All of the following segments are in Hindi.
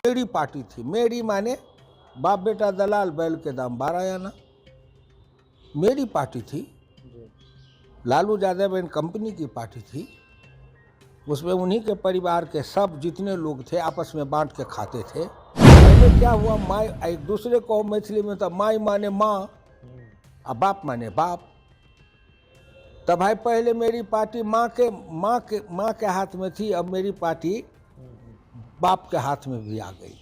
मेरी पार्टी थी। मेरी माने बाप बेटा दलाल बैल के दाम 12 आना। मेरी पार्टी थी, लालू यादव एंड कंपनी की पार्टी थी। उसमें उन्हीं के परिवार के सब जितने लोग थे आपस में बांट के खाते थे। पहले क्या हुआ, माँ एक दूसरे को मैथिली में था, माई माने माँ और बाप माने बाप। तब भाई पहले मेरी पार्टी माँ के हाथ में थी, अब मेरी पार्टी बाप के हाथ में भी आ गई,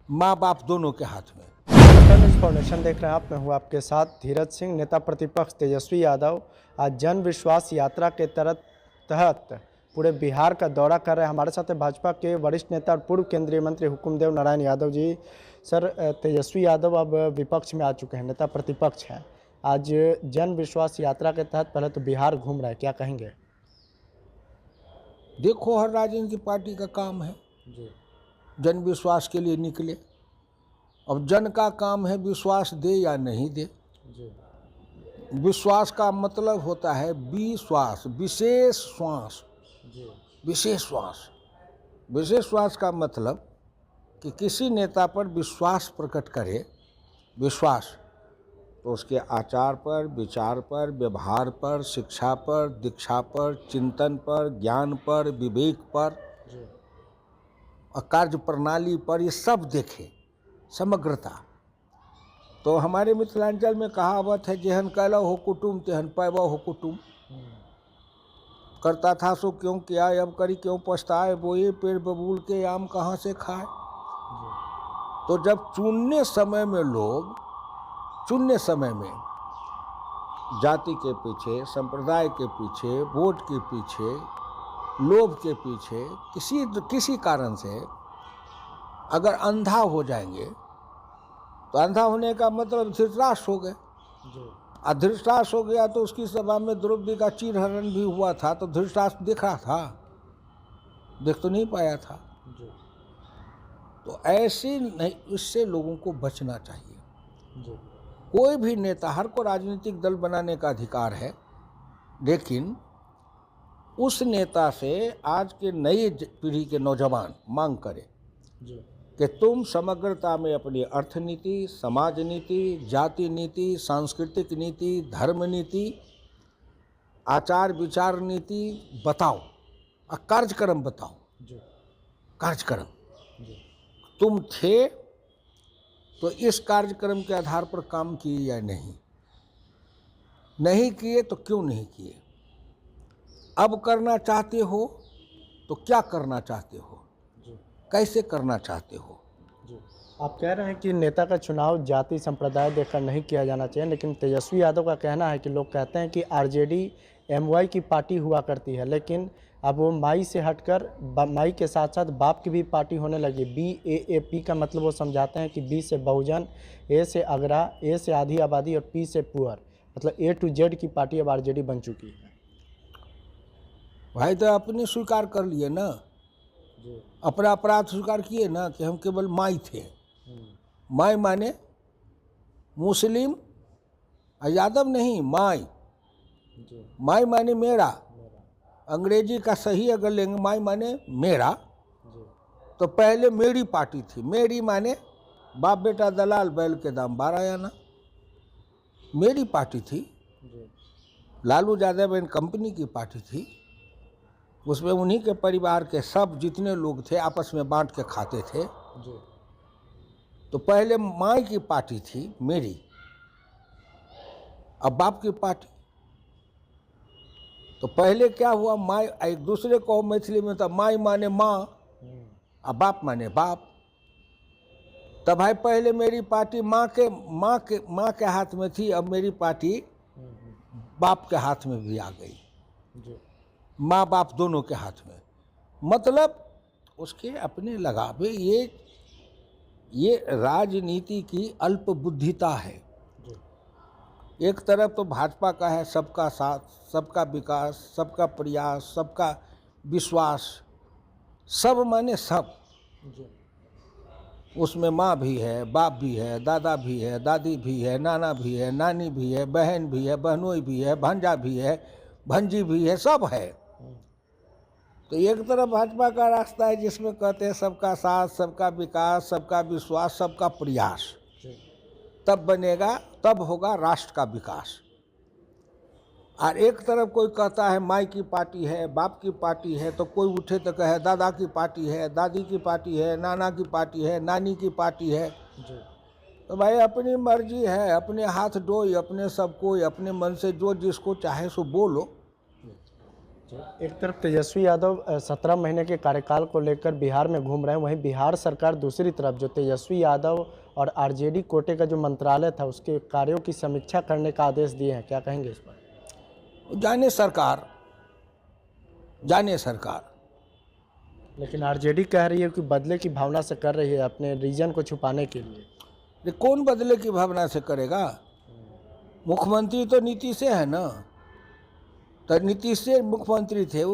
माँ बाप दोनों के हाथ में। फाउंडेशन देख रहे हैं आप, मैं हूँ आपके साथ धीरज सिंह। नेता प्रतिपक्ष तेजस्वी यादव आज जन विश्वास यात्रा के तहत पूरे बिहार का दौरा कर रहे हैं। हमारे साथ भाजपा के वरिष्ठ नेता और पूर्व केंद्रीय मंत्री हुकुमदेव नारायण यादव जी। सर, तेजस्वी यादव अब विपक्ष में आ चुके हैं, नेता प्रतिपक्ष हैं। आज जन विश्वास यात्रा के तहत पहले तो बिहार घूम रहे हैं, क्या कहेंगे? देखो, हर राजनीतिक पार्टी का काम है जन विश्वास के लिए निकले। अब जन का काम है विश्वास दे या नहीं दे। विश्वास का मतलब होता है विश्वास, विशेष श्वास। विशेष श्वास, विशेष श्वास का मतलब कि किसी नेता पर विश्वास प्रकट करे। विश्वास तो उसके आचार पर, विचार पर, व्यवहार पर, शिक्षा पर, दीक्षा पर, चिंतन पर, ज्ञान पर, विवेक पर और कार्य प्रणाली पर, ये सब देखे, समग्रता। तो हमारे मिथिलांचल में कहावत है, जेहन कैला हो कुटुम तेहन पैबा हो कुटुम। करता था सो क्यों किया, अब करी क्यों पछताए, बोए पेड़ बबूल के आम कहाँ से खाए। तो जब चुनने समय में जाति के पीछे, संप्रदाय के पीछे, वोट के पीछे, लोभ के पीछे, किसी कारण से अगर अंधा हो जाएंगे तो अंधा होने का मतलब धृतराष्ट्र हो गए। धृतराष्ट्र हो गया तो उसकी सभा में द्रौपदी का चीरहरण भी हुआ था, तो धृतराष्ट्र देख रहा था, देख तो नहीं पाया था। तो ऐसे नहीं, इससे लोगों को बचना चाहिए। कोई भी नेता, हर को राजनीतिक दल बनाने का अधिकार है, लेकिन उस नेता से आज के नई पीढ़ी के नौजवान मांग करें कि तुम समग्रता में अपनी अर्थनीति, समाज नीति, जाति नीति, सांस्कृतिक नीति, धर्म नीति, आचार विचार नीति बताओ और कार्यक्रम बताओ। कार्यक्रम तुम थे तो इस कार्यक्रम के आधार पर काम किए या नहीं किए तो क्यों नहीं किए, अब करना चाहते हो तो क्या करना चाहते हो, कैसे करना चाहते हो। आप कह रहे हैं कि नेता का चुनाव जाति संप्रदाय देखकर नहीं किया जाना चाहिए, लेकिन तेजस्वी यादव का कहना है कि लोग कहते हैं कि आरजेडी एमवाई की पार्टी हुआ करती है, लेकिन अब वो माई से हटकर माई के साथ साथ बाप की भी पार्टी होने लगी। BAAP का मतलब वो समझाते हैं कि B से बहुजन, A से अगरा, A से आधी आबादी और P से पुअर, मतलब A to Z की पार्टी अब आरजेडी बन चुकी है। भाई तो अपने स्वीकार कर लिए ना, अपना अपराध स्वीकार किए ना कि हम केवल माई थे। माई माने मुस्लिम, यादव नहीं, माई। माई माने मेरा, अंग्रेजी का सही अगर लेंगे माई माने मेरा। तो पहले मेरी पार्टी थी। मेरी माने बाप बेटा दलाल बैल के दाम 12 आना। मेरी पार्टी थी, लालू यादव एंड कंपनी की पार्टी थी। उसमें उन्हीं के परिवार के सब जितने लोग थे आपस में बांट के खाते थे। तो पहले माई की पार्टी थी मेरी, अब बाप की पार्टी। तो पहले क्या हुआ, माई एक दूसरे को मैथिली में था, माई माने माँ और बाप माने बाप। तब भाई पहले मेरी पार्टी माँ के हाथ में थी, अब मेरी पार्टी बाप के हाथ में भी आ गई, माँ बाप दोनों के हाथ में। मतलब उसके अपने लगावे। ये राजनीति की अल्प बुद्धिता है। एक तरफ तो भाजपा का है सबका साथ, सबका विकास, सबका प्रयास, सबका विश्वास, सब माने सब। उसमें माँ भी है, बाप भी है, दादा भी है, दादी भी है, नाना भी है, नानी भी है, बहन भी है, बहनोई भी है, भांजा भी है, भंजी भी है, सब है। तो एक तरफ भाजपा का रास्ता है जिसमें कहते हैं सबका साथ, सबका विकास, सबका विश्वास, सबका प्रयास, तब बनेगा, तब होगा राष्ट्र का विकास। और एक तरफ कोई कहता है माई की पार्टी है, बाप की पार्टी है, तो कोई उठे तो कहे दादा की पार्टी है, दादी की पार्टी है, नाना की पार्टी है, नानी की पार्टी है। तो भाई अपनी मर्जी है, अपने हाथ डोई, अपने सब कोई अपने मन से जो जिसको चाहे सो बोलो। एक तरफ तेजस्वी यादव 17 महीने के कार्यकाल को लेकर बिहार में घूम रहे हैं, वहीं बिहार सरकार दूसरी तरफ जो तेजस्वी यादव और आरजेडी कोटे का जो मंत्रालय था उसके कार्यों की समीक्षा करने का आदेश दिए हैं, क्या कहेंगे इस पर? जाने सरकार, जाने सरकार। लेकिन आरजेडी कह रही है कि बदले की भावना से कर रही है, अपने रीजन को छुपाने के लिए। ये कौन बदले की भावना से करेगा? मुख्यमंत्री तो नीतीश से है ना, तो नीतीश से मुख्यमंत्री थे,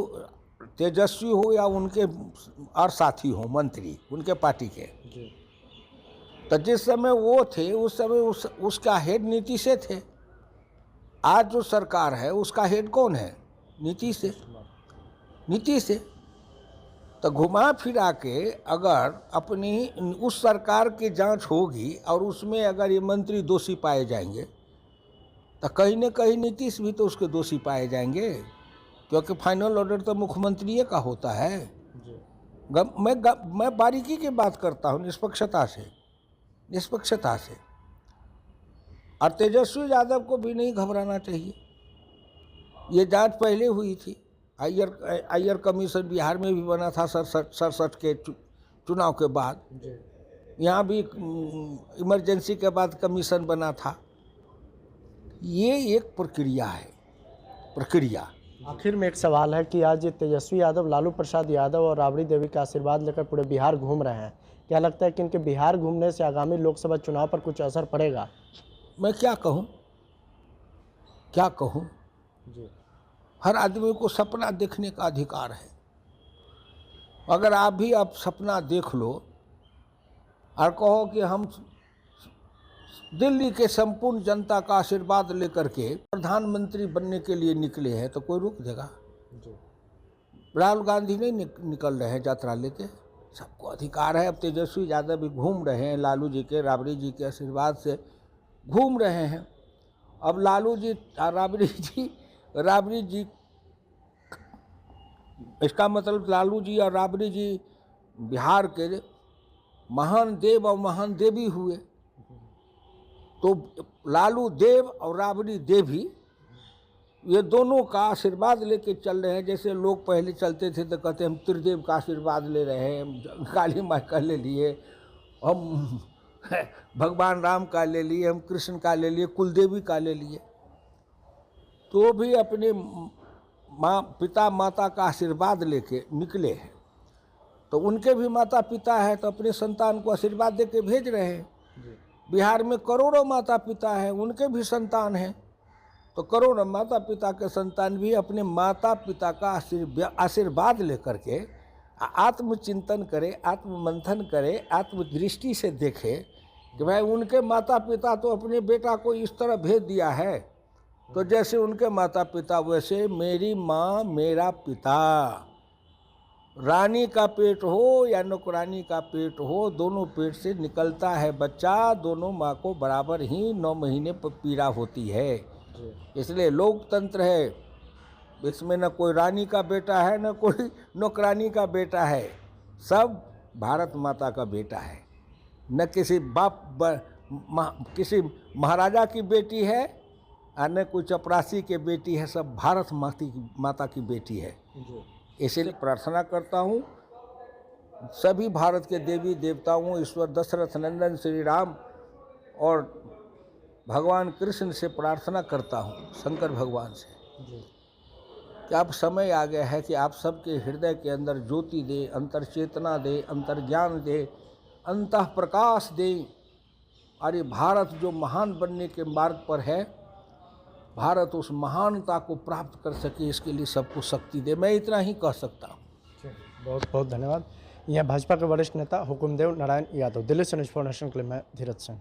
तेजस्वी हो या उनके और साथी हो मंत्री उनके पार्टी के। तो जिस समय वो थे उस समय उसका हेड नीतीश से थे। आज जो सरकार है उसका हेड कौन है? नीतीश से, नीतीश से। तो घुमा फिरा के अगर अपनी उस सरकार की जांच होगी और उसमें अगर ये मंत्री दोषी पाए जाएंगे तो कहीं न कहीं नीतीश भी तो उसके दोषी पाए जाएंगे, क्योंकि फाइनल ऑर्डर तो मुख्यमंत्री का होता है। मैं बारीकी की बात करता हूँ, निष्पक्षता से, निष्पक्षता से। और तेजस्वी यादव को भी नहीं घबराना चाहिए। ये जांच पहले हुई थी, अय्यर कमीशन बिहार में भी बना था 67 के चुनाव के बाद। यहाँ भी इमरजेंसी के बाद कमीशन बना था। ये एक प्रक्रिया है, प्रक्रिया। आखिर में एक सवाल है कि आज तेजस्वी यादव, लालू प्रसाद यादव और राबड़ी देवी का आशीर्वाद लेकर पूरे बिहार घूम रहे हैं, क्या लगता है कि इनके बिहार घूमने से आगामी लोकसभा चुनाव पर कुछ असर पड़ेगा? मैं क्या कहूँ, क्या कहूँ जी। हर आदमी को सपना देखने का अधिकार है। अगर आप सपना देख लो और कहो कि हम दिल्ली के संपूर्ण जनता का आशीर्वाद लेकर के प्रधानमंत्री बनने के लिए निकले हैं, तो कोई रोक देगा? राहुल गांधी नहीं निकल रहे हैं यात्रा लेके, सबको अधिकार है। अब तेजस्वी यादव भी घूम रहे हैं, लालू जी के, राबड़ी जी के आशीर्वाद से घूम रहे हैं। अब लालू जी और राबड़ी जी, इसका मतलब लालू जी और राबड़ी जी बिहार के महान देव और महान देवी हुए। तो लालू देव और राबड़ी देवी, ये दोनों का आशीर्वाद लेके चल रहे हैं। जैसे लोग पहले चलते थे तो कहते हम त्रिदेव का आशीर्वाद ले रहे हैं, काली माँ का ले लिए, हम भगवान राम का ले लिए, हम कृष्ण का ले लिए, कुलदेवी का ले लिए। तो भी अपने पिता माता का आशीर्वाद लेके निकले हैं। तो उनके भी माता पिता है, तो अपने संतान को आशीर्वाद देके भेज रहे हैं। बिहार में करोड़ों माता पिता हैं, उनके भी संतान हैं। तो करोड़ों माता पिता के संतान भी अपने माता पिता का आशीर्वाद लेकर के आत्मचिंतन करे, आत्ममंथन करे, आत्मदृष्टि से देखे कि भाई उनके माता पिता तो अपने बेटा को इस तरह भेज दिया है, तो जैसे उनके माता पिता वैसे मेरी माँ मेरा पिता। रानी का पेट हो या नौकरानी का पेट हो, दोनों पेट से निकलता है बच्चा, दोनों माँ को बराबर ही 9 महीने पर पीड़ा होती है। इसलिए लोकतंत्र है, इसमें न कोई रानी का बेटा है न कोई नौकरानी का बेटा है, सब भारत माता का बेटा है। न किसी किसी महाराजा की बेटी है और न कोई चपरासी के बेटी है, सब भारत माता की बेटी है। इसलिए प्रार्थना करता हूँ सभी भारत के देवी देवताओं, ईश्वर दशरथ नंदन श्री राम और भगवान कृष्ण से प्रार्थना करता हूँ, शंकर भगवान से, कि अब समय आ गया है कि आप सबके हृदय के अंदर ज्योति दे, अंतर चेतना दे, अंतर ज्ञान दे, अंतः प्रकाश दे। और ये भारत जो महान बनने के मार्ग पर है, भारत उस महानता को प्राप्त कर सके, इसके लिए सबको शक्ति दे। मैं इतना ही कह सकता हूँ। बहुत बहुत धन्यवाद। यह भाजपा के वरिष्ठ नेता हुकुमदेव नारायण यादव। दिल्ली से न्यूज़ फॉर नेशन के लिए मैं धीरज सिंह।